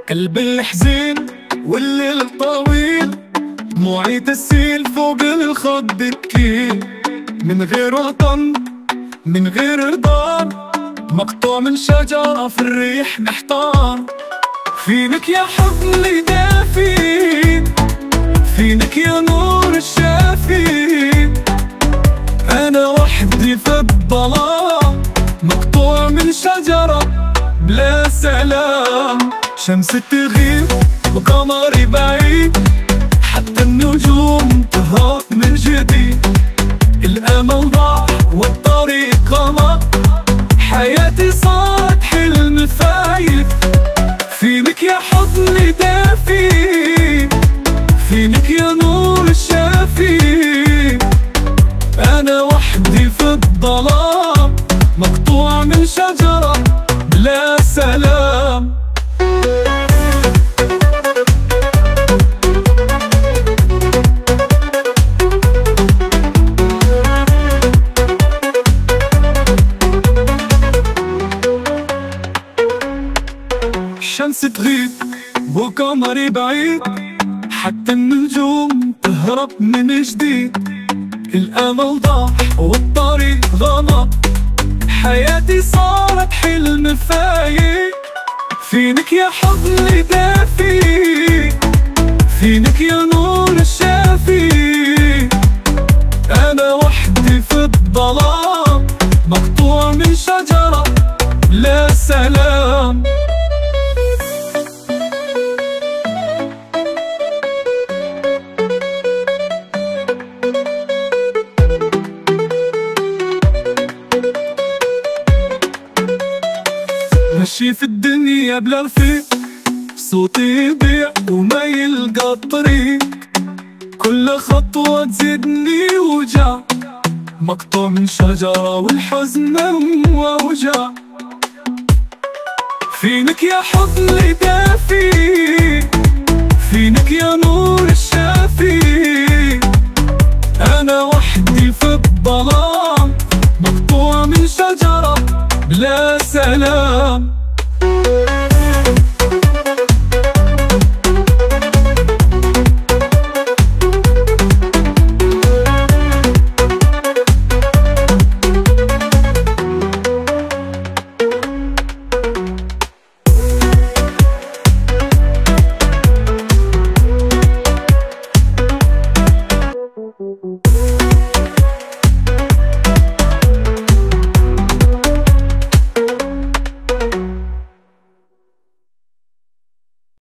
قلب الحزين والليل الطويل، دموعي تسيل فوق الخد الكيل. من غير وطن من غير رضا، مقطوع من شجرة في الريح محتار. فينك يا حضني دافي، فينك يا نور الشافي. أنا وحدي في الظلام، مقطوع من شجرة بلا سلام. شمس تغيب وقمري بعيد، حتى النجوم تهرب من جديد. الأمل ضاع والطريق غلط، حياتي صارت حلم فايت. فينك يا حضني دافي، فينك يا نور الشافي. أنا وحدي في الظلام، مقطوع من شجرة بلا سلام. الشمس تغيب وقمري بعيد، حتى النجوم تهرب من جديد. الأمل ضاع والطريق غلط، حياتي صارت حلم فايت. فينك يا حضني دافي، فينك يا نور الشافي. أنا وحدي في الظلام، مقطوع من شجرة لا سلام. ماشي في الدنيا بلا رفيق، صوتي يضيع وما يلقى الطريق. كل خطوة تزيدني وجع، مقطوع من شجرة والحزن هو وجع. فينك يا حضني دافي، فينك يا نور الشافي. أنا وحدي في الظلام، مقطوع من شجرة بلا سلام.